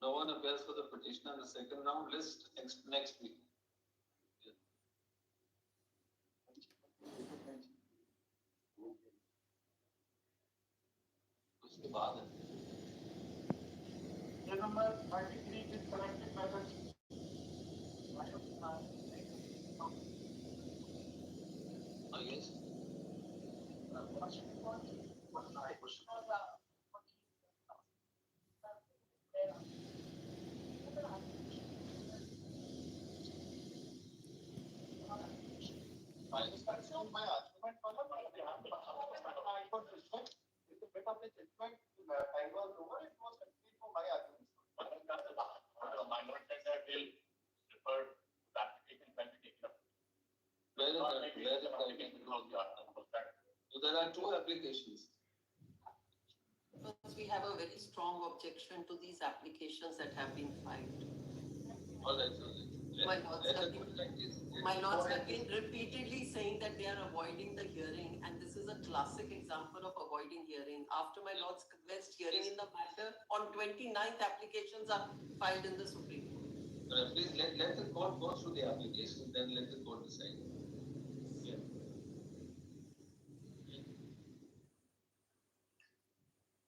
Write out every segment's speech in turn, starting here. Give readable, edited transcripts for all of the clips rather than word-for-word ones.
No one appears for the petition in the second round. List next week. उसके बाद है. Number 33 is connected by the yes. There are two applications. Because we have a very strong objection to these applications that have been filed. All right. My lords have been repeatedly saying that they are avoiding the hearing, and this is a classic example of avoiding hearing. After my lord's request hearing in the matter, on 29th applications are filed in the Supreme Court. Please let the court go through the application, then let the court decide. Yeah.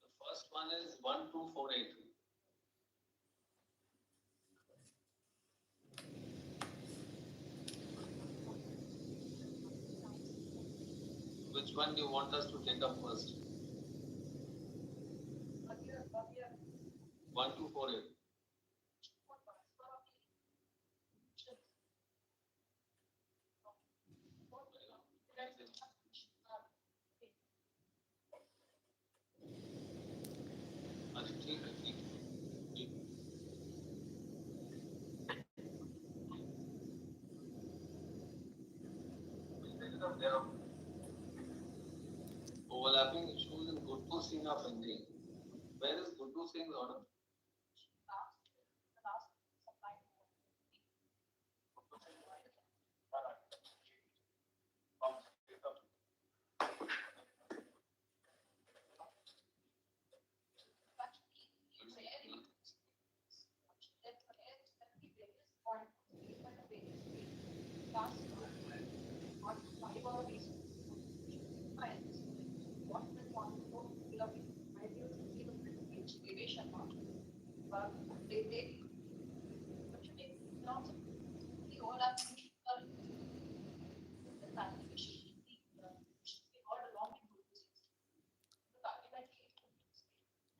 The first one is 1248. Which one do you want us to take up first? 1248. Overlapping issues in Guttu Singh are pending. Where is Guttu Singh's order?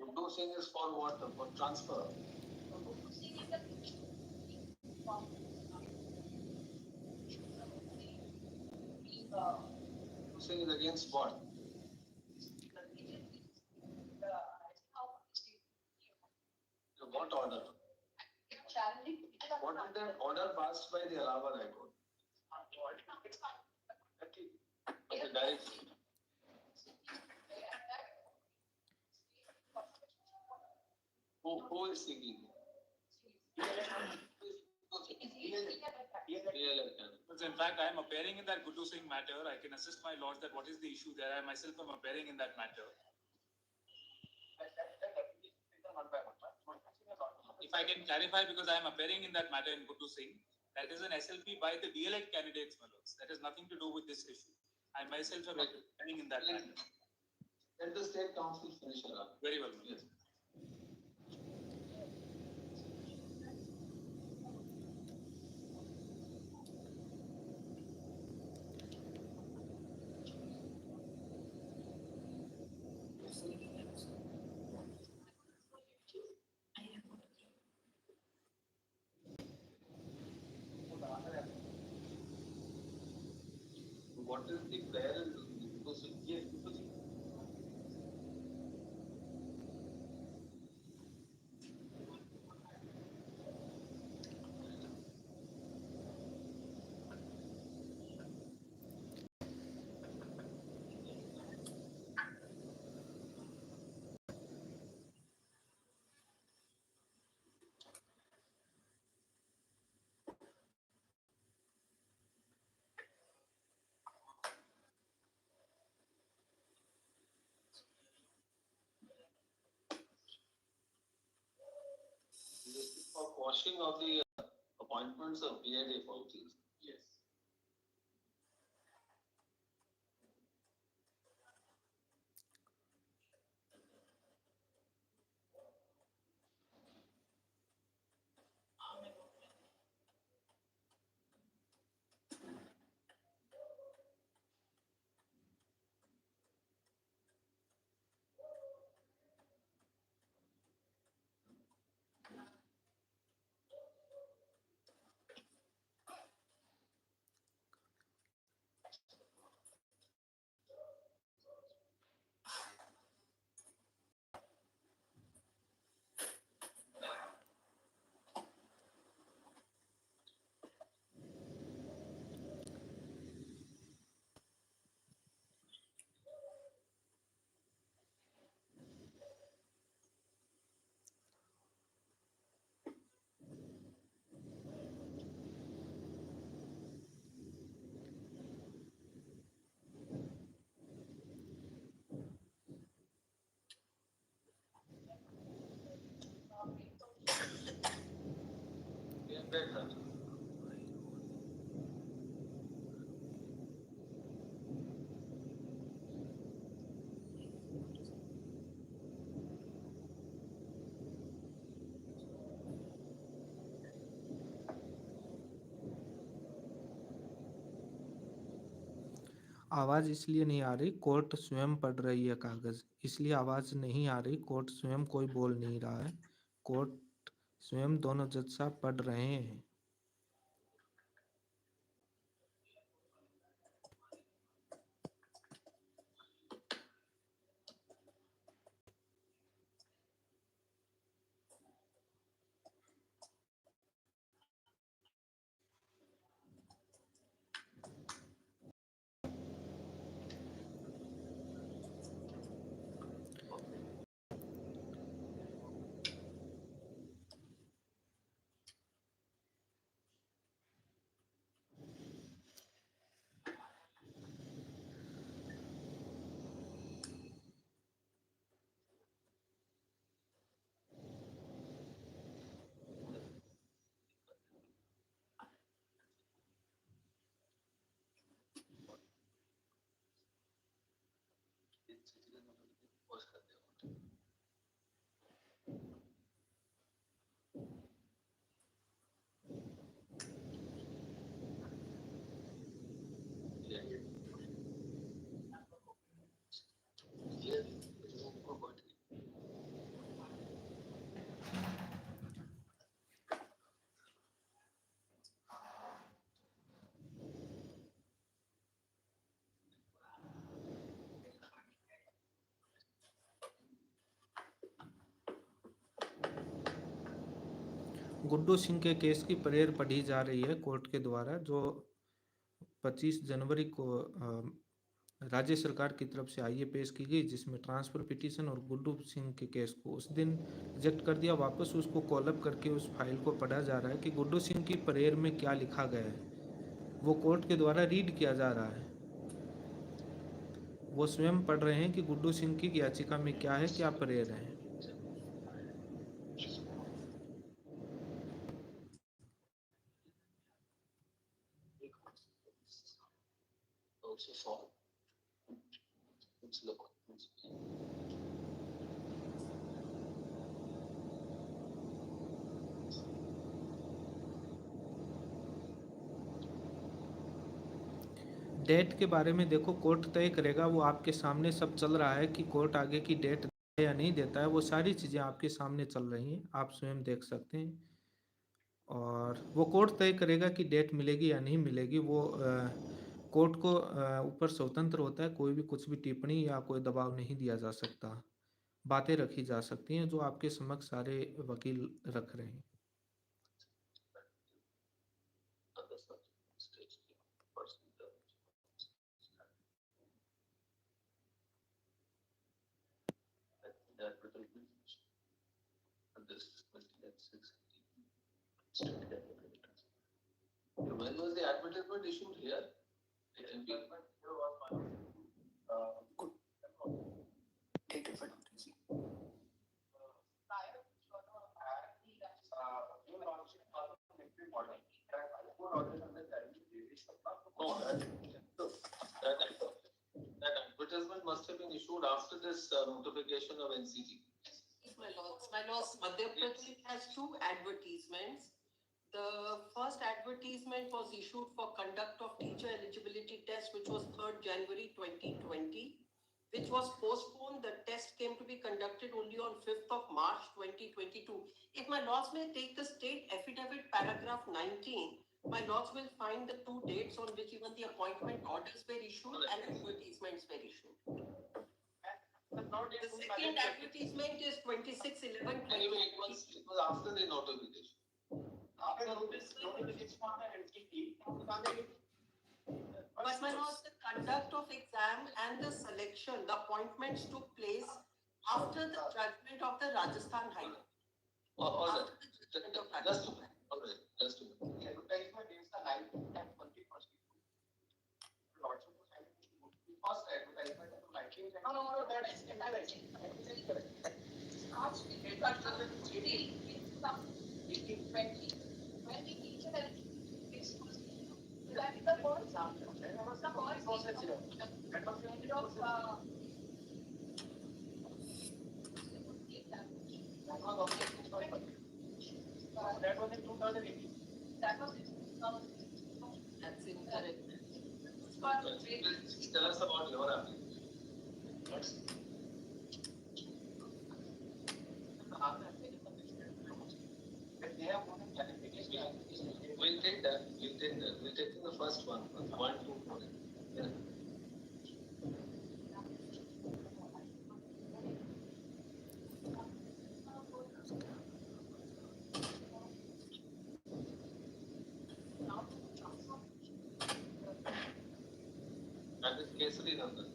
Guttu Singh is for what? For transfer. Guttu Singh is against what? What order? What is the order passed by the Allahabad High Court? Okay, direct. Who is seeking? In fact, I am appearing in that Guttu Singh matter. I can assist my lords that what is the issue there. I myself am appearing in that matter. If I can clarify, because I am appearing in that matter in Guttu Singh, that is an SLP by the DLED candidates, my lords. That has nothing to do with this issue. I myself am appearing in that matter. Let the State Council finish it up. Very well, yes. What is the prayer in Guttu Singh? Yes, Guttu Singh. quashing of the appointments of BID faculties. Yes. Yeah, right, Ramesh. आवाज इसलिए नहीं आ रही, court स्वयं पढ़ रही है कागज, इसलिए आवाज नहीं आ रही। कोर्ट स्वयं कोई बोल नहीं रहा है, कोर्ट स्वयं दोनों जज साहब पढ़ रहे हैं। Post कर दिया। Yeah. Yeah. गुड्डू सिंह के केस की प्रेयर पढ़ी जा रही है कोर्ट के द्वारा, जो 25 जनवरी को राज्य सरकार की तरफ से आईए पेश की गई, जिसमें ट्रांसफर पिटीशन और गुड्डू सिंह के केस को उस दिन रिजेक्ट कर दिया। वापस उसको कॉलअप करके उस फाइल को पढ़ा जा रहा है कि गुड्डू सिंह की प्रेयर में क्या लिखा गया है, वो कोर्ट के द्वारा रीड किया जा रहा है। वो स्वयं पढ़ रहे हैं कि गुड्डू सिंह की याचिका में क्या है, क्या प्रेयर है। Also fall. Let's look. Date के बारे में देखो, कोर्ट तय करेगा, वो आपके सामने सब चल रहा है कि कोर्ट आगे की डेट देता है या नहीं देता है, वो सारी चीज़ें आपके सामने चल रही हैं, आप स्वयं देख सकते हैं। और वो कोर्ट तय करेगा कि डेट मिलेगी या नहीं मिलेगी। वो कोर्ट को ऊपर स्वतंत्र होता है, कोई भी कुछ भी टिप्पणी या कोई दबाव नहीं दिया जा सकता। बातें रखी जा सकती हैं जो आपके समक्ष सारे वकील रख रहे हैं। When was the advertisement issued here? Date of advertisement. issued after this notification of NCT. My lords, Madhya Pradesh has two advertisements. The first advertisement was issued for conduct of teacher eligibility test, which was 3rd January 2020, which was postponed. The test came to be conducted only on 5th of March 2022. If my lords may take the state affidavit paragraph 19, my lords will find the two dates on which even the appointment orders were issued and advertisements were issued. The second advertisement is 26/11/20. Anyway, it was after the notification. But my lords, the conduct of exam and the selection, the appointments took place after the judgment of the Rajasthan High Court. All right. After the judgment of Just Rajasthan. all right. Just a minute. The advertisement is the 19th and 21st. Lots of first advertisement of 19th. No, that is incorrect. When the teacher is that is the first example. That was the first process here. That was the end of that was in 2018. That was in 2018. That's incorrect. Please tell us about your application. They have one clarification. We'll take that. We'll take the first one. 1, 2, 4. Yeah. And this Kesari Nandan.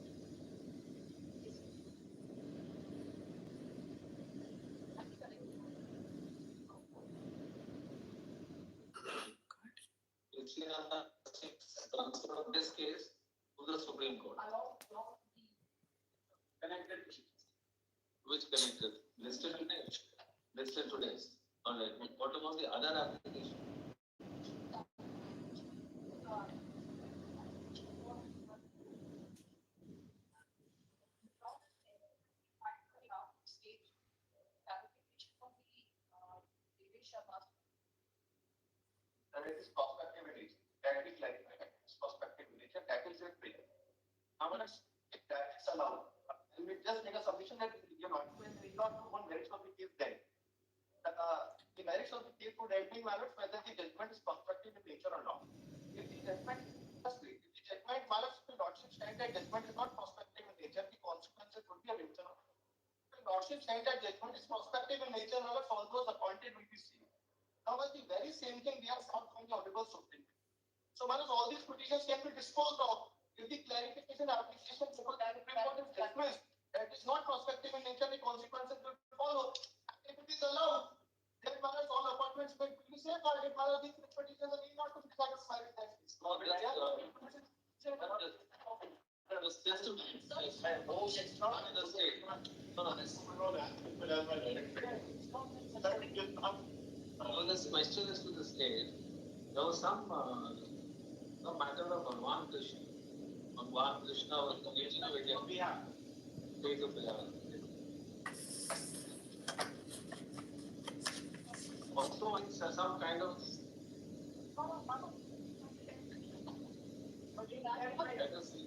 Transfer of this case to the Supreme Court. Connected. Which connected? Listed today. Listed today. All right. What about the other application? And it is prospective in nature. That is clarified. It's prospective in nature. That is it. Now, if that is allowed, and we just make a submission that you know, we not on merits of the case then. The merits of the case would help me evaluate whether the judgment is prospective in nature or not. If the judgment matters, the lordship stand that judgment is not prospective in nature, the consequences would be a nature. The lordship stand that judgment is prospective in nature, all those appointed will be seen. Now, the very same thing we have sought from the Honorable Supreme Court. So, all these petitions can be disposed of if the clarification application before the Supreme Court is dismissed. That is not prospective in nature, the consequences will follow. If it is allowed, then all appointments will be safeguarded. These petitions are not to be satisfied with that. Just to this question is to the state. There was some matter of Bhagwan Krishna. Bhagwan Krishna was the region of India. State of Bihar. Also, it's some kind of. Let us see.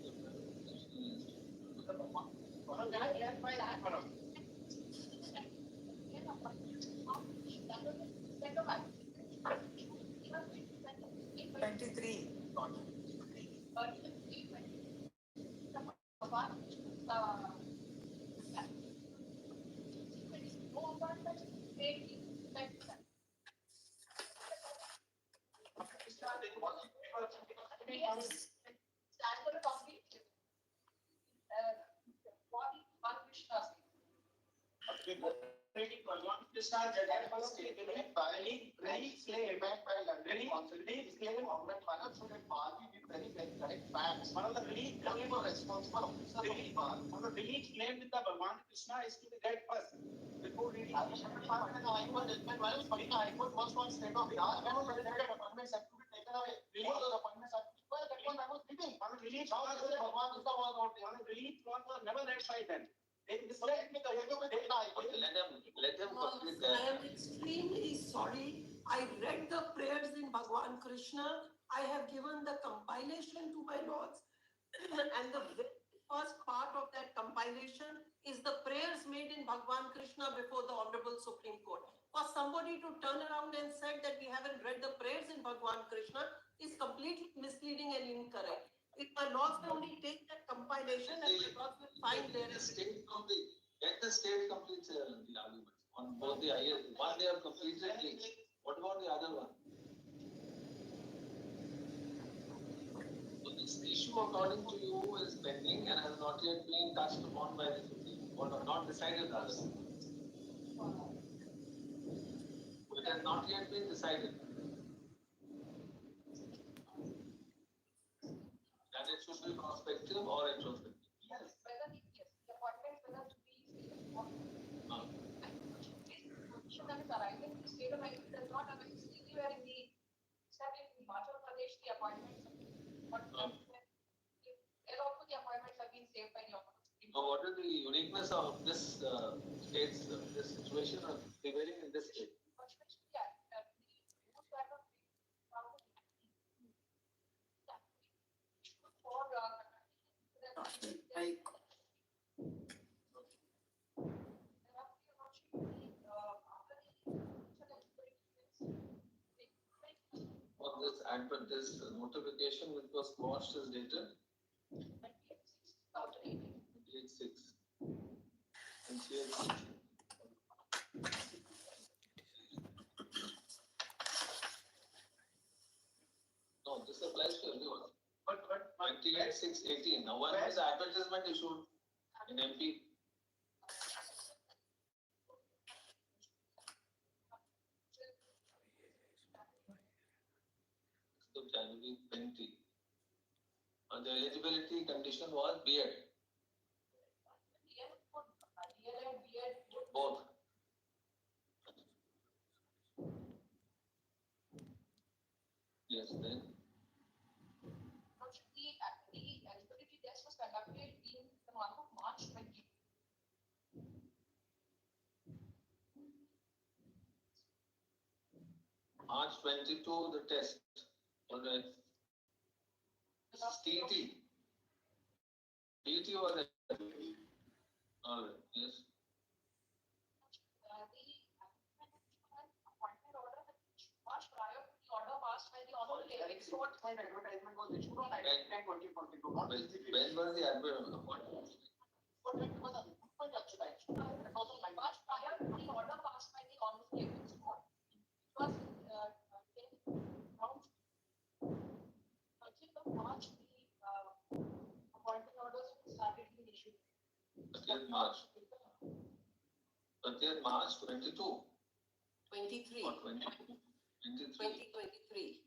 One of the belief claim or responsible officer of the bar. One of the belief claim with the Bhagwan Krishna is to the dead person. Before reading the High Court judgment, while studying the High Court was from state of Bihar, when appointments have to be taken away. All those appointments have to be taken away. That one I was reading. One release clause was out there. Release clause was never read by them. Let them complete I am extremely sorry. I read the prayers in Bhagwan Krishna. I have given the compilation to my lords, and the very first part of that compilation is the prayers made in Bhagwan Krishna before the Honorable Supreme Court. For somebody to turn around and say that we haven't read the prayers in Bhagwan Krishna is completely misleading and incorrect. If my lords will only take that compilation and my lords will find there is Let the state complete the arguments on both the ideas. One they have completed. What about the other one? So this issue, according to you, is pending and has not yet been touched upon by the Supreme Court, or not decided rather. It has not yet been decided. That it should be prospective or retrospective. Yes, the appointment whether to be that is arising in the state of India does not arise anywhere in the except in Himachal Pradesh the appointments there also the appointments have been saved by the office. Now, what is the uniqueness of this state's this situation prevailing in this state? For this notification which was quashed is dated 28/6. No, this applies to everyone. But 28/6/18. Now, when was the advertisement issued in MP? So January 20. And the eligibility condition was B.Ed. Both. Yes, then. The eligibility test was conducted in the month of March 20. March 22, the test. All right. TT. TT was it? All right. Yes. Appointment order much prior to the order passed by the honorable court when advertisement was issued on 19/10/2022. When was the appointment? Much prior to the order passed by the honorable court. It was around 30th of March the appointment orders started being issued. 30th March. 30th March 22. 23. Or 23. 2023.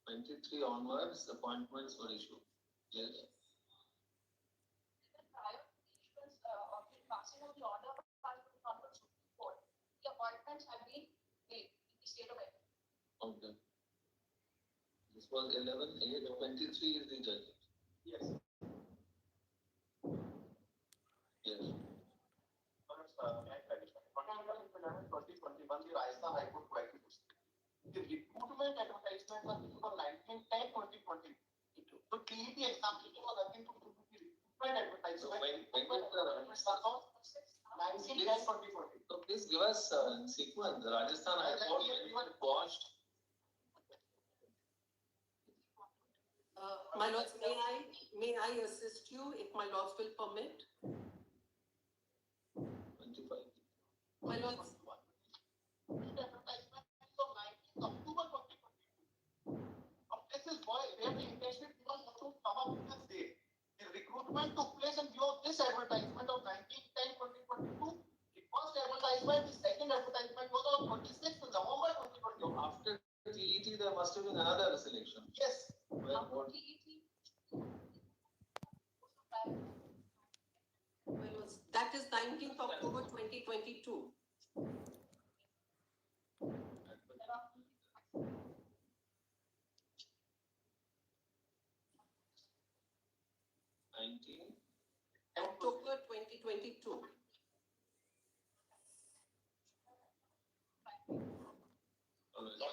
23 onwards, appointments were issued. Yes. Prior to the issuance of the passing of the order by the Honorable Supreme Court, the appointments have been made in the state of India. Okay. This was 11/8/23 is the judgment. Yes. Yes. The Rajasthan High Court query. The recruitment advertisement was issued on 19/10/2022. So TET examination was again to do the recruitment advertisement. So when did the 19/10/2020. So please give us in sequence. The Rajasthan High Court quashed. My lords, may I assist you if my lords will permit? 25. My lords, Advertisement on 19th October 2022. This is why they have intentionally given to come up with this date. The recruitment took place in view of this advertisement of 19/10/2022. The first advertisement, the second advertisement was on 26th November 2022. After TET, there must have been another selection. Yes. Where what? my lords, that is 19th October 2022.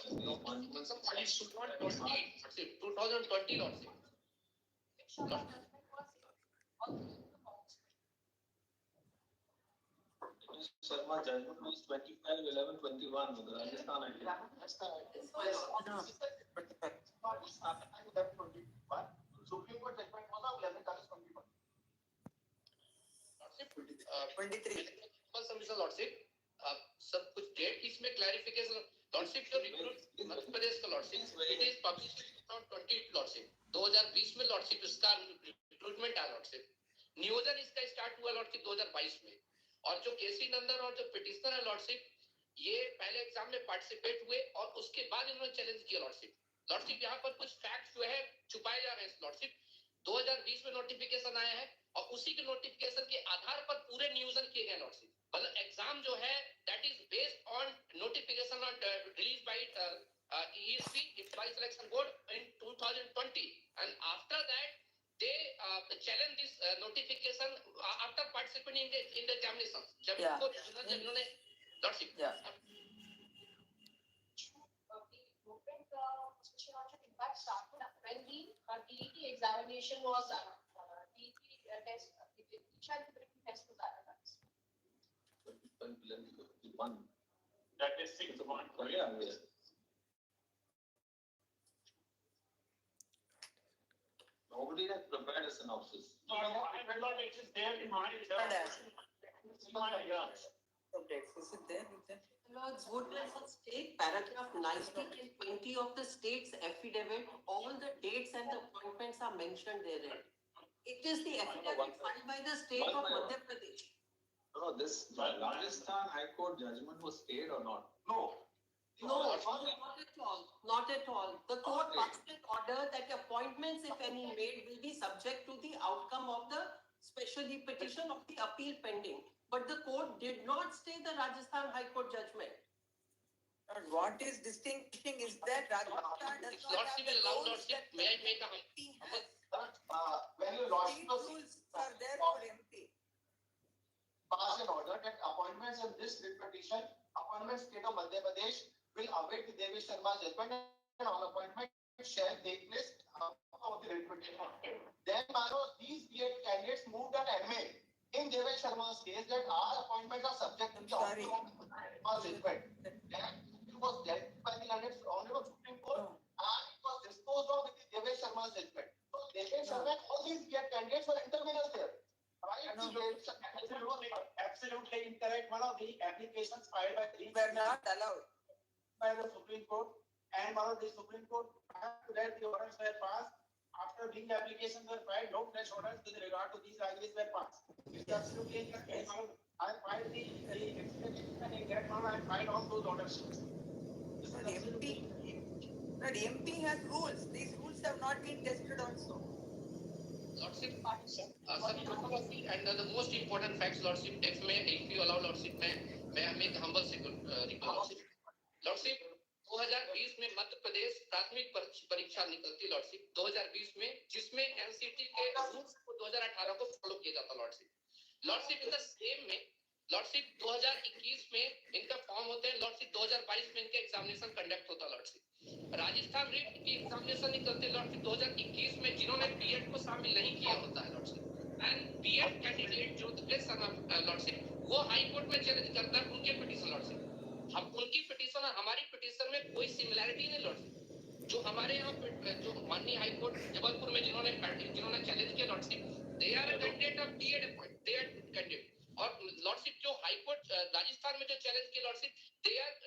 2020 lordship. Sharma judgment was 25/11/21 with Rajasthan High Court. Supreme Court judgment was of 11/21. Lordship, 23 submission lordship, सब कुछ date इसमें clarification lordship जो recruit Madhya Pradesh का lordship it is published on 20 lordship 2020 में lordship इसका recruitment है lordship, नियोजन इसका स्टार्ट हुआ लॉर्डशिप 2022 में, और जो केसी नंदन और जो पिटिशनर है लॉर्डशिप ये पहले एग्जाम में पार्टिसिपेट हुए और उसके बाद इन्होंने चैलेंज किया लॉर्डशिप। लॉर्डशिप यहाँ पर कुछ फैक्ट्स जो है छुपाए जा रहे हैं लॉर्डशिप। 2020 में नोटिफिकेशन आया है और उसी के नोटिफिकेशन के आधार पर पूरे नियोजन किए गए लॉर्डशिप, मतलब एग्जाम जो है that is based on notification on release by ESP it's by selection board in 2020 and after that they challenge this notification after participating in the examination जब इनको इन्होंने lordship when the TET examination was TET test teacher test was analyzed. That is 6.1. Yeah. Nobody has prepared a synopsis. No, it is there in my Lords, would I first take paragraph 19 and 20 of the state's affidavit? All the dates and the appointments are mentioned therein. It is the affidavit filed by the state of Madhya Pradesh. No, this Rajasthan High Court judgment was stayed or not? No. No, not at all. Not at all. The court passed an order that appointments, if any made, will be subject to the outcome of the special petition of the appeal pending. But the court did not stay the Rajasthan High Court judgment. And what is distinguishing is that Rajasthan does not have the rules that may I make a MP has. when you State rules are there for MP. pass an order that appointments in this writ petition, appointment state of Madhya Pradesh will await Devi Sharma's judgment and on appointment shall take place of the writ petition. Then, these BEd candidates moved an MA in Devi Sharma's case that our appointments are subject to the outcome of Sharma's judgment. Then it was dealt by the candidates Honorable Supreme Court and it was disposed of with the Devi Sharma's judgment. So Devi Sharma and all these BEd candidates were interveners there. Right? Absolutely incorrect. One of the applications filed by We were not allowed. by the Supreme Court and one of the Supreme Court after that the orders were passed. After being the applications were filed, no fresh orders with regard to these libraries were passed. It's absolutely incorrect. I filed the explanation and in that manner I filed all those orders. But MP has rules. These rules have not been tested also. Lordship, and the most important facts, Lordship, if you allow Lordship, may I make humble request. Lordship, 2020 में मध्य प्रदेश प्राथमिक परीक्षा निकलती lordship 2020 में जिसमें NCT के rules को 2018 को follow किया जाता लॉर्डशिप इन द सेम में लॉर्डशिप 2021 में इनका फॉर्म होते हैं लॉर्डशिप 2022 में इनका एग्जामिनेशन कंडक्ट होता लॉर्डशिप राजस्थान रीट की एग्जामिनेशन निकलते लॉर्डशिप 2021 में जिन्होंने बीएड को शामिल नहीं किया होता है लॉर्डशिप एंड बीएड कैंडिडेट जो लॉर्डशिप वो हाई कोर्ट में चैलेंज करता है उनके पिटीशन लॉर्डशिप हम उनकी पिटीशन और हमारी पिटीशन में कोई सिमिलैरिटी नहीं लॉर्डशिप जो हमारे यहाँ जो माननीय हाई कोर्ट जबलपुर में जिन्होंने चैलेंज किया lordship they are a candidate of BEd appoint they are candidate और लॉर्डशिप जो हाई कोर्ट राजस्थान में जो चैलेंज किया lordship they are the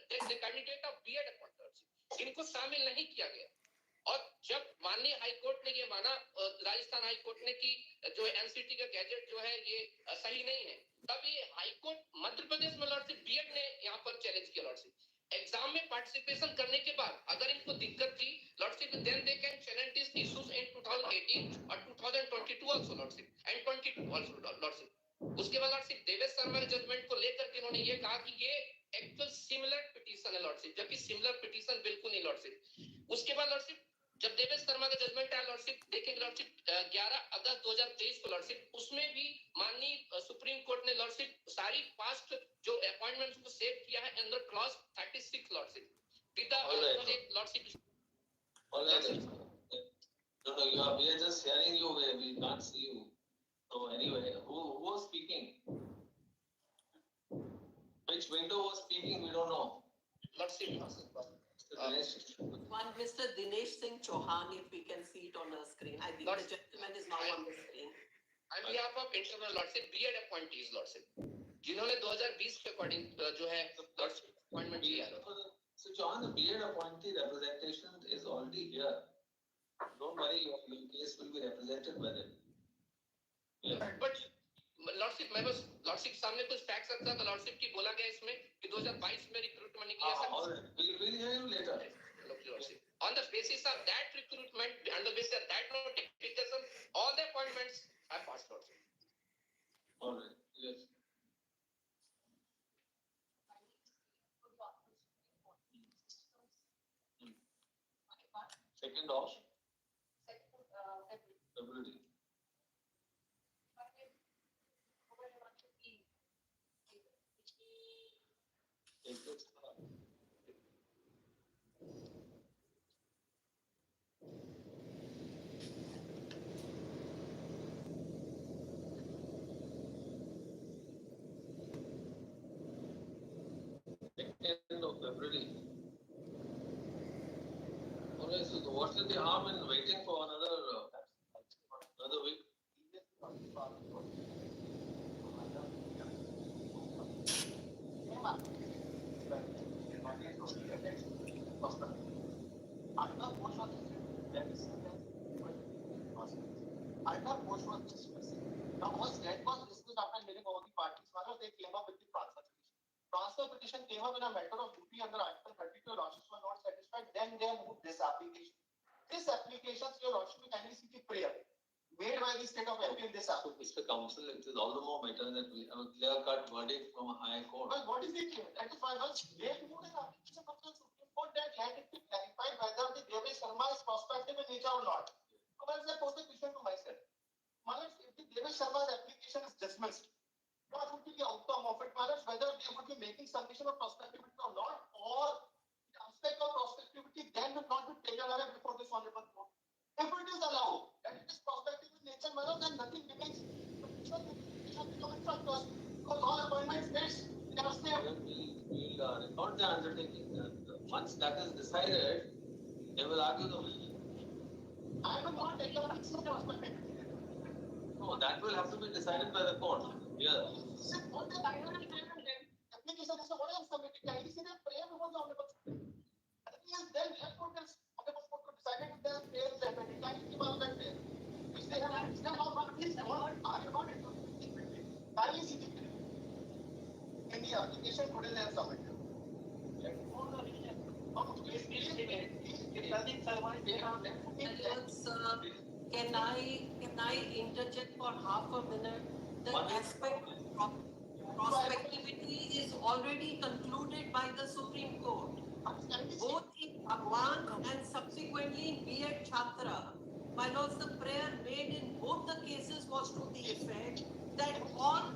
candidate of BEd appoint lordship इनको शामिल नहीं किया गया और जब माननीय हाई कोर्ट ने ये माना राजस्थान हाई कोर्ट ने कि जो एनसीटी का गैजेट जो है ये सही नहीं है तब ये हाई कोर्ट मध्य प्रदेश में लॉर्डशिप बीएड ने यहाँ पर चैलेंज किया लॉर्डशिप एग्जाम में पार्टिसिपेशन करने के बाद अगर इनको दिक्कत थी lordship then they can challenge this issues in 2018 और 2022 also lordship and 22 also lordship उसके बाद लॉर्डशिप देवेश शर्मा के जजमेंट को लेकर के उन्होंने ये कहा कि ये एक्चुअल सिमिलर पिटीशन है लॉर्डशिप जबकि सिमिलर पिटीशन बिल्कुल नहीं लॉर्डशिप उसके बाद लॉर्डशिप जब देवेश शर्मा का जजमेंट आया लॉर्डशिप देखेंगे लॉर्डशिप 11 अगस्त 2023 को लॉर्डशिप उसमें भी माननीय सुप्रीम कोर्ट ने लॉर्डशिप सारी पास्ट जो अपॉइंटमेंट्स को सेव किया है under clause 36 lordship With the Lordship. All right. No, we are just hearing you. We can't see you. So anyway, who was speaking? Which window was speaking? We don't know. Lordship. One Mr. Dinesh Singh Chauhan, if we can see it on our screen. I think the gentleman is now on the screen. On behalf of internal Lordship, B.Ed appointees Lordship, जिन्होंने 2020 के according जो है Lordship appointment किया है. So John, the B.Ed appointee representation is already here. Don't worry, your case will be represented by them. Yeah. But Lordship, मैं बस Lordship सामने कुछ facts रखता था. Lordship की बोला गया इसमें कि 2022 में recruitment निकला था. We'll hear you later. Lordship. On the basis of that recruitment, on the basis of that notification, all the appointments have passed. Lordship. All right. Yes. Second of February. Second of February. Alright, so what's the harm in waiting for another week? Now, once that was discussed after meeting all the parties, they came up with the transfer petition. Transfer petition came up in a matter of duty under Article 32. Your Lordship were not satisfied. Then they moved this application. This application, Your Lordship, can you see the prayer made by the state of MP in this application? Mr. Counsel, it is all the more better that we have a clear-cut verdict from a high court. Well, what is the clear? That is why once they moved an application from the Supreme Court, that had it to clarify whether the Devesh Sharma is prospective in nature or not. So, once I posed the question to myself, if the Devesh Sharma's application is dismissed, what would be the outcome of it? Whether they would be making submission of prospectivity or not, or the aspect of prospectivity then will not be taken away before this honorable court. If it is allowed that it is prospective in nature, then nothing remains. Because all appointments dates they are same. We'll record the undertaking. Once that is decided, they will argue the will. I will not take a fixed prospective. No, that will have to be decided by the court. Yeah. What the application is what I am submitting. Can you see the prayer before the honorable court? Then therefore the honorable court to decide if the prayer is amended. Can you see about that prayer? Which they have understand how much is what are you not into? Can you see the prayer? In the application today they have submitted. Can I interject for half a minute? The aspect of prospectivity is already concluded by the Supreme Court, both in Bhagwan and subsequently in B.Ed Chhatra. My lords, the prayer made in both the cases was to the effect that all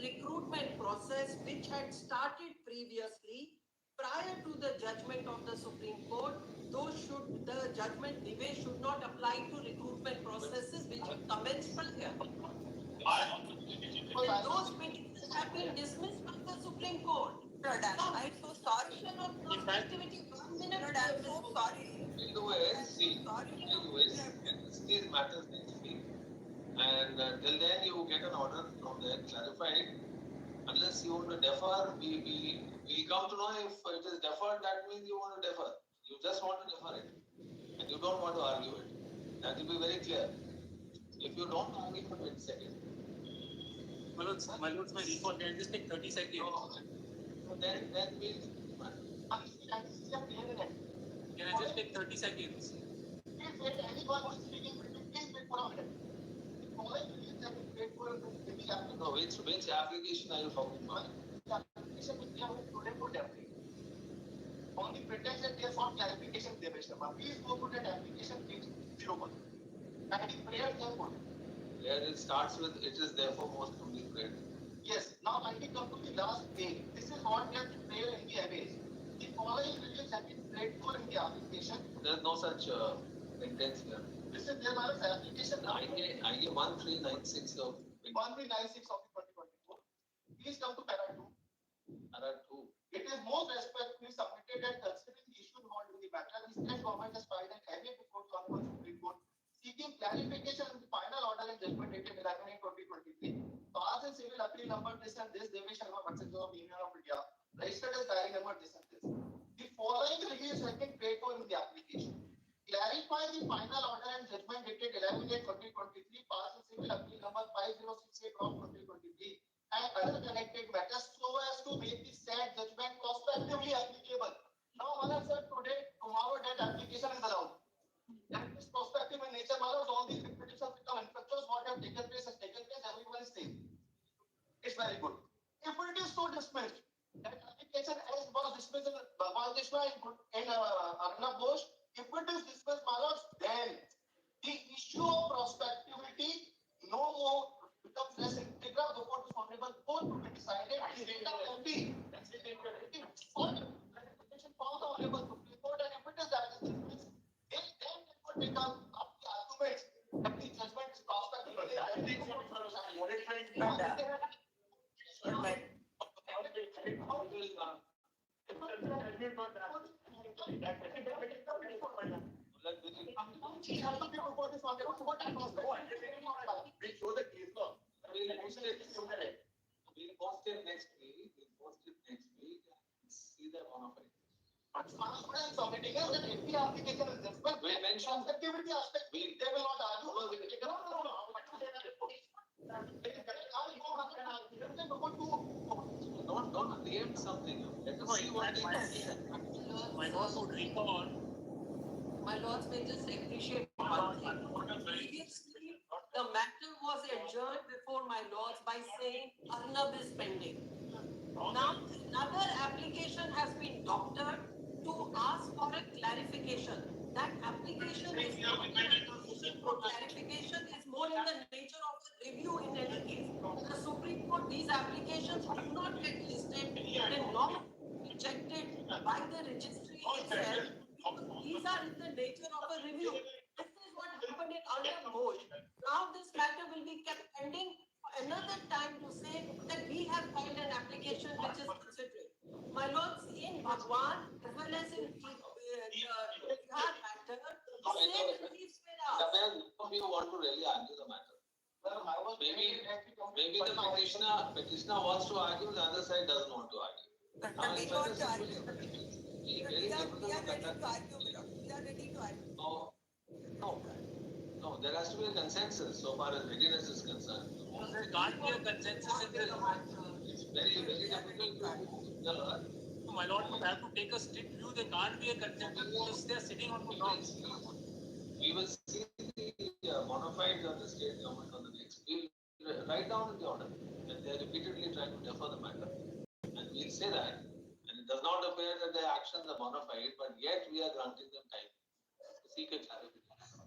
recruitment process which had started previously prior to the judgment of the Supreme Court, the judgment debate should not apply to recruitment processes which commenced earlier. Those petitions have been dismissed by the Supreme Court. I'm so sorry. Prospectivity, 1 minute. I'm so sorry. These matters next week. And till then you get an order from there clarified. Unless you want to defer, we come to know if it is deferred, that means you want to defer. You just want to defer it. And you don't want to argue it. That will be very clear. If you don't argue it, wait a second. My lords, my report can just take 30 seconds. So then we'll. Can I just take 30 seconds? Please wait, anyone who is speaking, please wait for a minute. No, which application are you talking about? The application which we have today for Devesh. On the pretext that they have sought clarification of Devesh Sharma, please go to that application, please, 01. And the prayer is there. There it starts with, it is therefore most to be prayed. Yes, now I will come to the last page. This is what we have to pray in the abbey. The following reviews have been prayed for in the application. There is no such intent here. This is their application. IG 1396 of 1396 of 2024. Please come to para 2. Para 2. It is most respectfully submitted and considering the issue involved in the matter, the state government has filed an aayega before the Honorable Supreme Court seeking clarification on the final order and judgment dated 11/8/2023. Pass in civil appeal number this and this, Devesh Sharma versus of Union of India, registered as diary number this and this. The following reviews have been paid for in the application. Clarify the final order and judgment dated 11/8/2023, pass in civil appeal number 5068/2023. And other connected matters so as to make the said judgment prospectively applicable. Now, Manas sir, today, tomorrow that application is allowed. And this prospective in nature, Manas, all these petitions become infectious. What have taken place has taken place. Everyone is safe. It's very good. If it is so dismissed, that application as was dismissed in Bhagwan Krishna in Arnab Ghosh, if it is dismissed, Manas, then the issue of prospectivity no more becomes less integral before this honorable court to be decided. The data can be found the honorable Supreme Court, and if it is that is dismissed, then it would become up the arguments that the judgment is We'll post it next week. See the bonafide. We mentioned activity aspect. They will not argue. Don't preempt something. Let us see what they say. My lords would recall. My lords may just appreciate one thing. Previously, the matter was adjourned before my lords by saying Arnab is pending. Now, another application has been doctored to ask for a clarification. That application is clarification is more in the nature of a review in any case. The Supreme Court, these applications do not get listed. They not rejected by the registry itself. These are in the nature of a review. This is what happened in Arnab Ghosh. Now this matter will be kept pending for another time to say that we have filed an application which is considered. My lords, in Bhagwan as well as in Bihar matter, the same beliefs were asked. None of you want to really argue the matter. Maybe the petitioner wants to argue, the other side doesn't want to argue. But we want to argue. We are ready to argue, we are ready to argue. No, there has to be a consensus so far as readiness is concerned. There can't be a consensus in this. It's very, very difficult to My lord would have to take a strict view. There can't be a consensus because they are sitting on the ground. We will see the bona fides of the state government on the next. We'll write down in the order that they are repeatedly trying to defer the matter. And we'll say that. And it does not appear that their actions are bona fide, but yet we are granting them time to seek a clarification.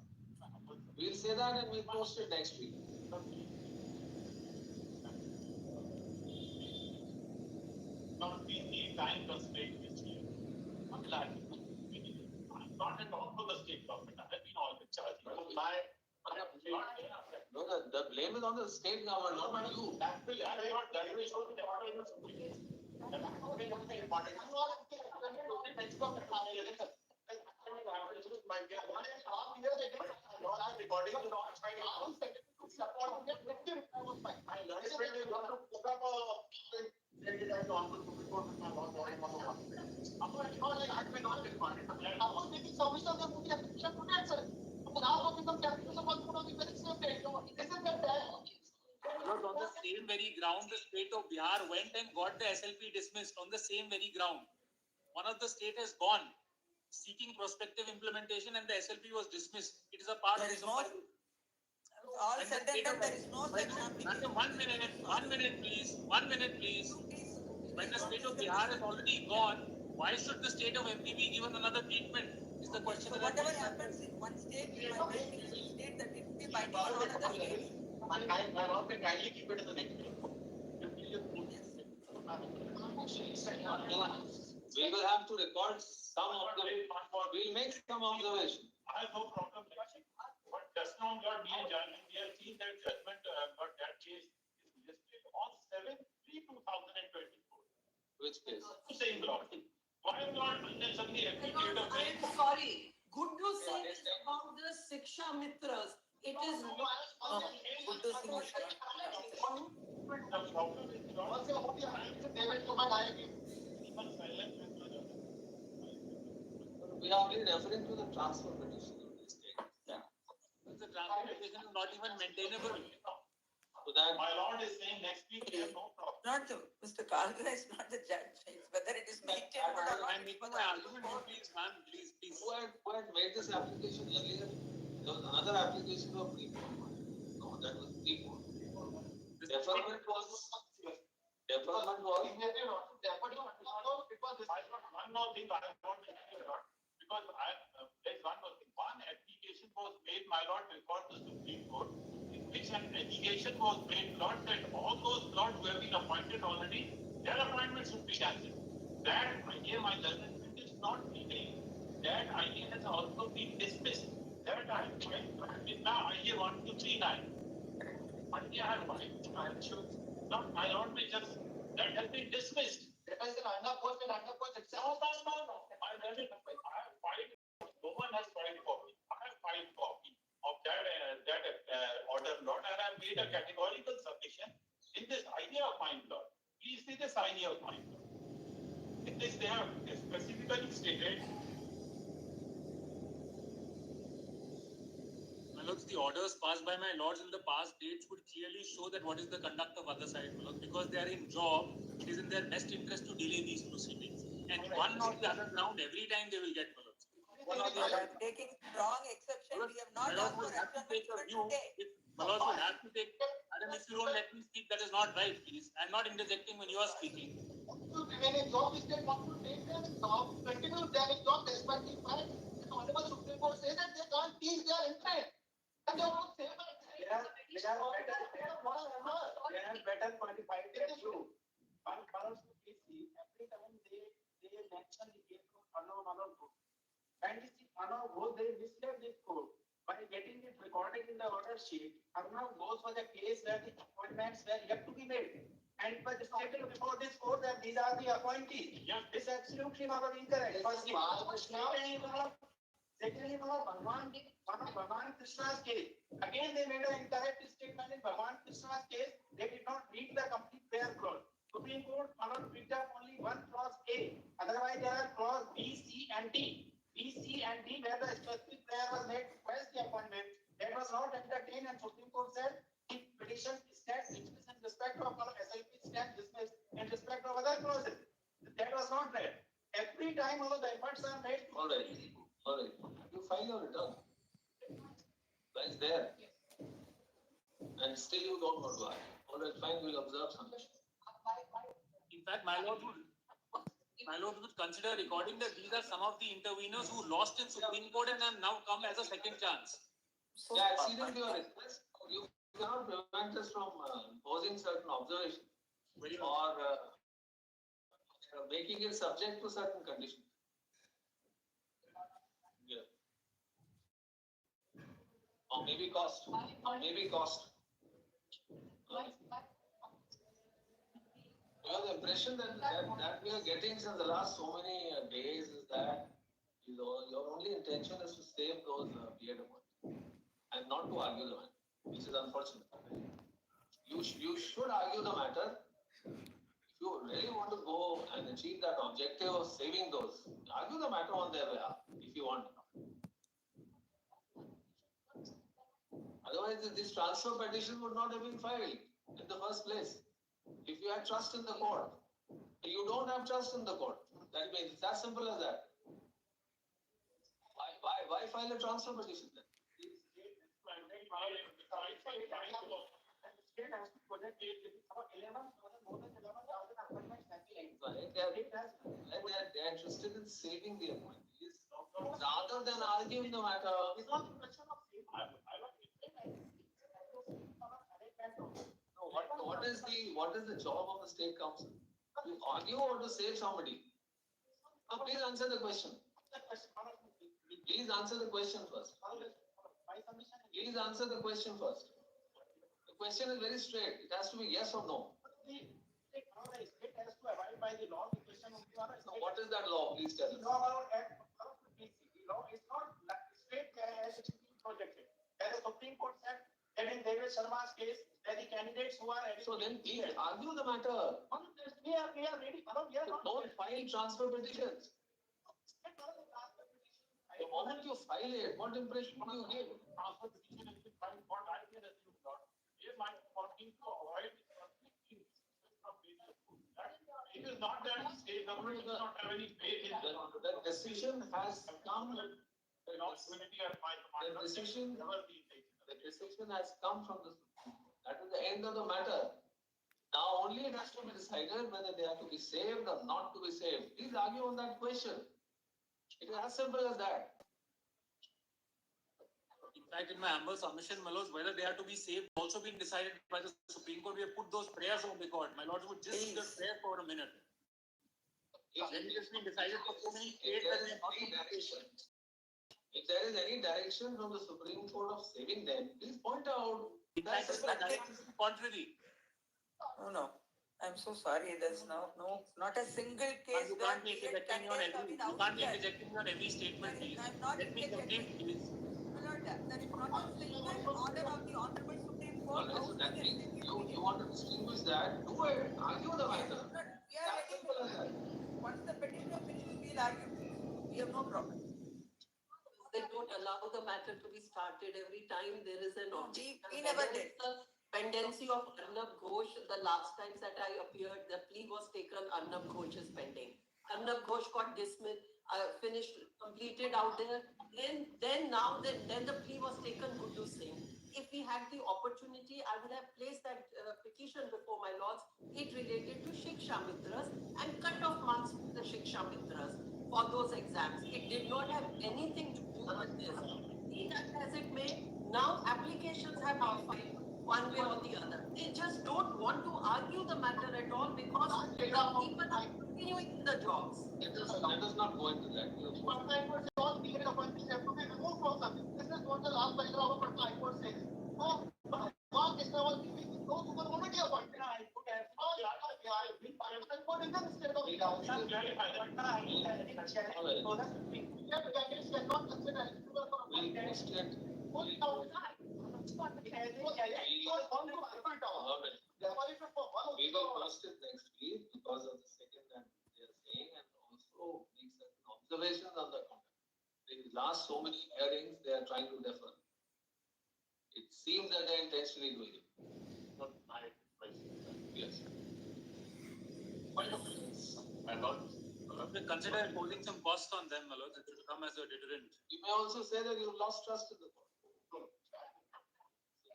We'll say that and we'll post it next week. Not the time constraint which we are not at all for the state government. I have been all in charge. No, the blame is on the state government, not on you. Actually, I have not done it. On the same very ground, the state of Bihar went and got the SLP dismissed on the same very ground. One of the state has gone seeking prospective implementation and the SLP was dismissed. It is a part There of is no, all said and done, there is no such application. 1 minute please. When the state of Bihar is already gone, why should the state of MP be given another treatment? Is the question. So whatever happens in one state, we might make it in a state that it will be binding on another state. I want to kindly keep it in the next week. We will have to record some of the. We'll make some observation. I have no problem. But just now, Lord, we have seen that judgment, but that case is listed on 7/3/2024. Which case? Same Lord. Why not unnecessarily applicate a I am sorry. Good to say this about the Shiksha Mitras. It is good to see you. The problem is not David Kuman aayegi. even silent. We are only referring to the transfer petition of the state. The transfer petition is not even maintainable. So that My Lord is saying next week we have no problem. Not the, Mr. Kalra is not the judge. It's whether it is maintained or not. I'm making my argument. Please, ma'am, please. who had made this application earlier? There was another application for pre-board. No, that was pre-board. Deferment was. Deferment was. One more thing I want to say, Lord, because there's one more thing. One application was made, my Lord, before the Supreme Court, in which an allegation was made, Lord, that all those lords who have been appointed already, their appointments should be cancelled. That idea, my judgment is not legal. That idea has also been dismissed. That I am trying to with now idea 1239. Idea I have I am sure. Not my Lord, may just that has been dismissed. That is an underpost and underpost itself. No. I have filed. No one has filed copy. I have filed copy of that order, Lord, and I have made a categorical submission in this idea of mine, Lord. Please see this idea of mine, Lord. In this, they have specifically stated. My lords, the orders passed by my lords in the past dates would clearly show that what is the conduct of other side, my lords, because they are in job, it is in their best interest to delay these proceedings. And one or the other ground, every time they will get, my lords. One or the But other. I'm taking strong exception. We have not My lords asked for would have to exception take a even view. today. My lords would have to take. Madam, if you don't let me speak, that is not right, please. I'm not interjecting when you are speaking. When a job is still want to take their job, continue their job despite the fact that Honorable Supreme Court says that they can't teach their intent. And they want to say that They are better qualified than you. One follows the PC, every time they mention the case of honor book. And this honor book, they misled this code. By getting it recorded in the order sheet, honor goes for the case where the appointments were yet to be made. And it was stated before this court that these are the appointees. Yeah. This is absolutely not incorrect. Firstly, secondly, Bhagwan Krishna's case. Again, they made an incorrect statement in Bhagwan Krishna's case. They did not read the complete prayer clause. Supreme Court picked up only one clause A. Otherwise, there are clause B, C, and D. B, C, and D, where the specific prayer was made to request the appointment. That was not entertained, and Supreme Court said the petition stands dismissed in respect of SIP stands dismissed in respect of other clauses. That was not there. Every time all the efforts are made. All right. You file your return. That's there. And still you don't want to act. All right, fine, we'll observe something. In fact, my lord would consider recording that these are some of the interveners who lost in Supreme Court and have now come as a second chance. So, Yeah, acceding to your request, you cannot prevent us from posing certain observations or making it subject to certain conditions. Yeah. Or maybe cost. Because the impression that we are getting since the last so many days is that your only intention is to save those beard points and not to argue the matter, which is unfortunate. You should argue the matter. If you really want to go and achieve that objective of saving those, argue the matter on their behalf if you want. Otherwise, this transfer petition would not have been filed in the first place. If you had trust in the court, you don't have trust in the court. That means it's as simple as that. Why file a transfer petition then? They are interested in saving the appointees rather than arguing the matter. What is the job of the state council? To argue or to save somebody? Please answer the question. Please answer the question first. Please answer the question first. The question is very straight. It has to be yes or no. State has to abide by the law. The question of So what is that law? Please tell us. law about bstc. Law is not like state has been projected. As the Supreme Court said, that in David Sharma's case, that the candidates who are So then please argue the matter. we are ready. We are not Don't file transfer petitions. The moment you file it, what impression do you give? Transfer petition has been filed. What I can assume not. If my working to avoid conflicting from various groups, it is not that the state government does not have any faith in The decision has come. community or my The decision, never been taken. the decision has come from the Supreme Court. That is the end of the matter. Now only it has to be decided whether they are to be saved or not to be saved. Please argue on that question. It is as simple as that. In fact, in my humble submission, my lords, whether they are to be saved also been decided by the Supreme Court. We have put those prayers on record. My lords would just see the prayer for a minute. Then it has been decided for so many states that they are not to be saved. If there is any direction from the Supreme Court of saving them, please point out. In fact, it's the contrary. No. I'm so sorry. There's not a single case. You can't be rejecting me on every statement, please. I'm not Let me complete, please. That is not a single order of the Honorable Supreme Court. You want to distinguish that? Do it. Argue the matter. We are ready for that. Once the petitioner finishes, we'll argue. We have no problem. They don't allow the matter to be started every time there is an object. We never did. The pendency of Arnab Ghosh, the last times that I appeared, the plea was taken, Arnab Ghosh is pending. Arnab Ghosh got dismissed, finished, completed out there. Then the plea was taken, Guddu Singh. If we had the opportunity, I would have placed that petition before my lords. It related to Shiksha Mitras and cut-off marks for the Shiksha Mitras for those exams. It did not have anything to do with this. Be that as it may, now applications have been filed one way or the other. They just don't want to argue the matter at all because people are continuing the jobs. Let us not go into that. all clear appointments have to be removed from the. This is what the last paragraph of Patna High Court says. Mark is now giving those who were already appointed. High Court is in the state of We will post it next week because of the second that they are saying and also make certain observations on the content. The last so many hearings they are trying to defer. It seems that they are intentionally doing it. Not my question. Yes. My lord, we consider imposing some cost on them, my lord. It will come as a deterrent. You may also say that you've lost trust in the court. So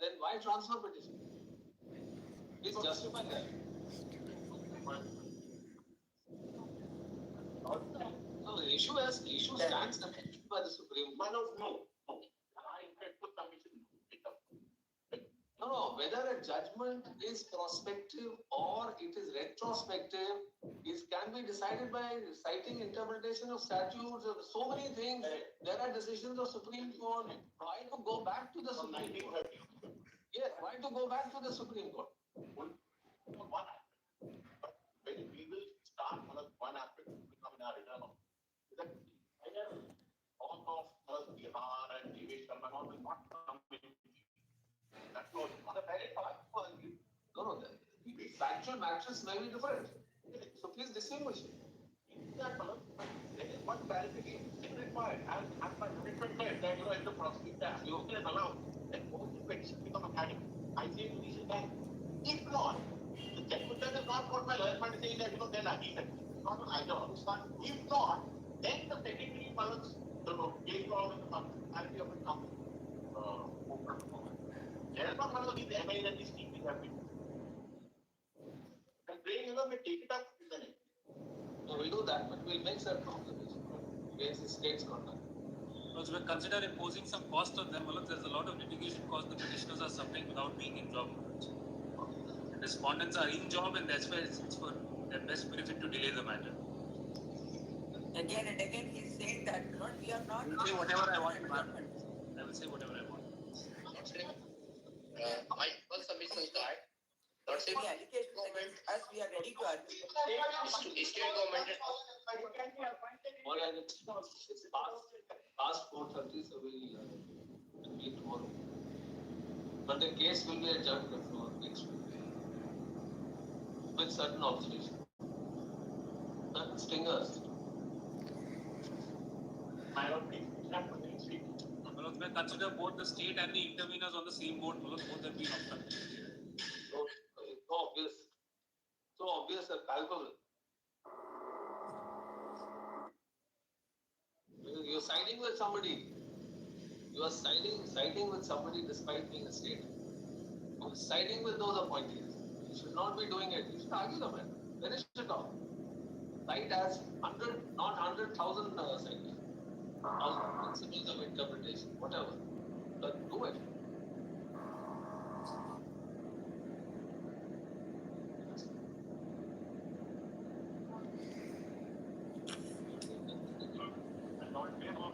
then why transfer petition? Please justify that. No, the issue stands by the Supreme Court. No, whether a judgment is prospective or it is retrospective, it can be decided by citing interpretation of statutes or so many things. There are decisions of Supreme Court. Why to go back to the Supreme Court? Yes, why to go back to the Supreme Court? When we will start one aspect to become in our return all of Bihar and Devesh Karnal will not come in. That's all. On the very part, No, the factual matters may be different. So please distinguish it. there is one clarification required. As my commitment said that if the prosecutor you can allow that both the petition become academic. I say to this that if not, the judgment is not what my lawyer friend is saying that then I need it. Not an idea. If not, then the secondary balance the case law will come and be able to come open. There is not one of these MA that these people have been. And they may take it up in the name. No, we'll do that, but we'll make certain observations against the state's conduct. Also, we consider imposing some cost on them. There's a lot of litigation costs the petitioners are suffering without being in job. The respondents are in job, and that's why it's for their best benefit to delay the matter. Again and again, he's saying that, Lord, we are not. I will say whatever I want, ma'am. I will say whatever I want. My first submission is that Not say the allegations against us, we are ready to argue. state government All I get is past 4:30, so we'll meet tomorrow. But the case will be adjourned for next week with certain observations, certain stingers. Manoj, may consider both the state and the interveners on the same boat. Manoj, both have been obstructed. So obvious, palpable. You're siding with somebody. You are siding with somebody despite being a state. You're siding with those appointees. You should not be doing it. You should argue the matter. Finish it off. Cite as 100, not 100,000 citations. All principles of interpretation, whatever. But do it.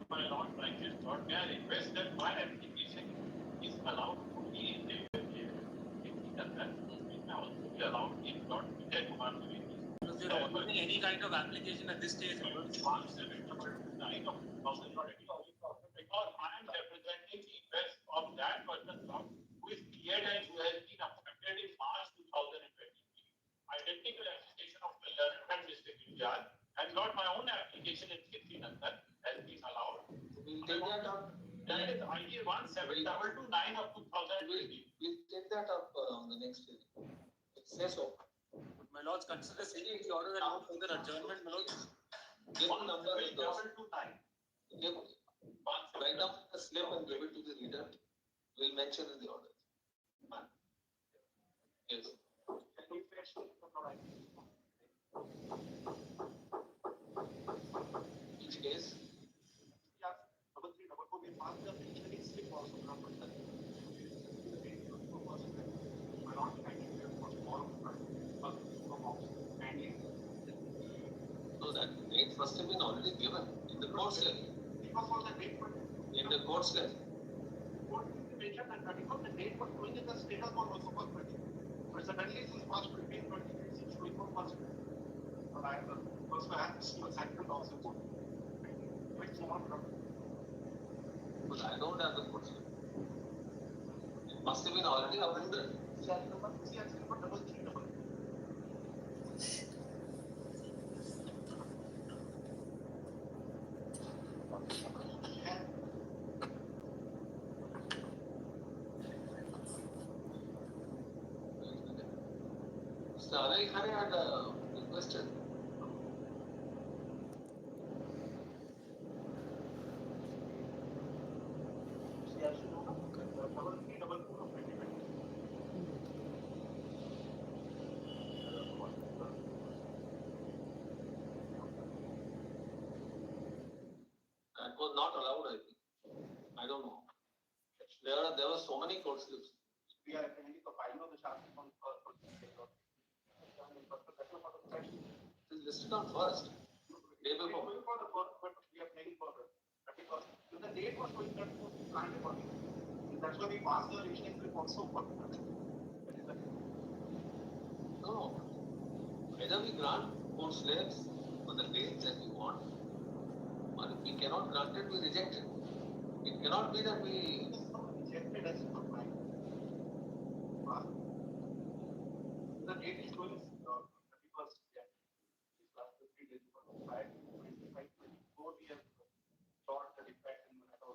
My Lord, like this, Lord, may I request that my application is allowed to be allowed if not Vijay Kumar to be. Because we are not doing any kind of application at this stage. March 7th of 2020. Because I am representing the interest of that person who is cleared and who has been affected in March 2023. Identical application of the Jharkhand district Vivad and not my own application in Srinagar has been allowed. We'll take that up. That is idea 17229 of 2020. We'll take that up on the next hearing. Say so. My lords, consider sitting the order and no further adjournment, my lords. Give the number of those. 17229. Write down a slip and give it to the reader. We'll mention in the order. Yes. Each case. So that date must have been already given in the court slip. In the court slip. The date was going in the status was also for 20. But suddenly since March 15, 2026, 24 months. But I also have to see what's happened also. But I don't have the court slip. It must have been already approved. Mr. Ajay had requested. That was not allowed, I think. I don't know. There were so many court slips. We are attending the filing of the charge on It is listed on first. Day before. but we are paying for it. Because the date was going to plan accordingly. That's why we passed the reasoning slip also for No. Either we grant court slips for the dates that we want, or if we cannot grant it, we reject it. It cannot be that we rejected as not mine. The date is going because these last 3 days prior to 25-24 we have got the defect in the matter.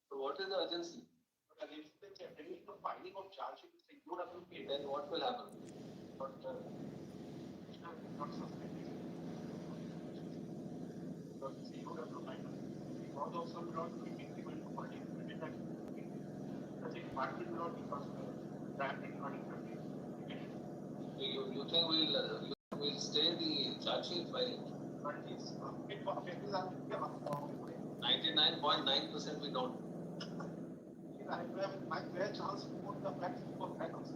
So what is the urgency? But against the filing of charge sheet, it's good appropriate. Then what will happen? Not suspected. Because it's good appropriate. Because also not increment to party. Because it party will not be considered that in running country. You think we'll stay the charge sheet filing? But it's 99.9% we don't. I have my fair chance to put the facts for facts.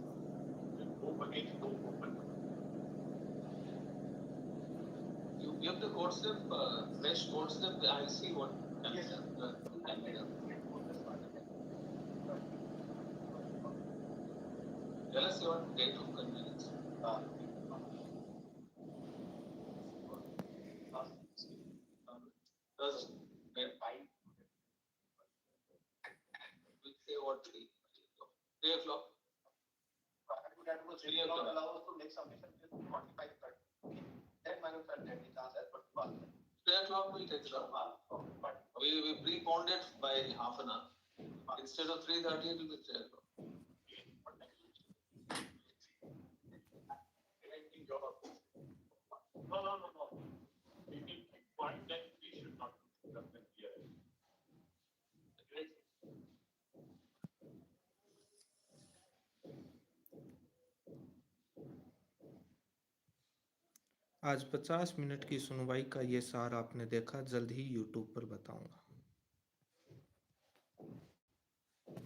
Go against go open. You You have the court slip, fresh court slip. I'll see what. Yes, sir. Can be done. Tell us your date of convenience. Thursday. We'll say what 3 o'clock. 3 o'clock allow us to make submission till 45, 30. Then my friend had the chance as but 3 o'clock will take some. We preponed it by half an hour. Instead of 3:30, it will be 3 o'clock. No. We will keep point that we should not conduct the hearing. आज 50 minute की सुनवाई का ये सार आपने देखा, जल्द ही YouTube पर बताऊंगा।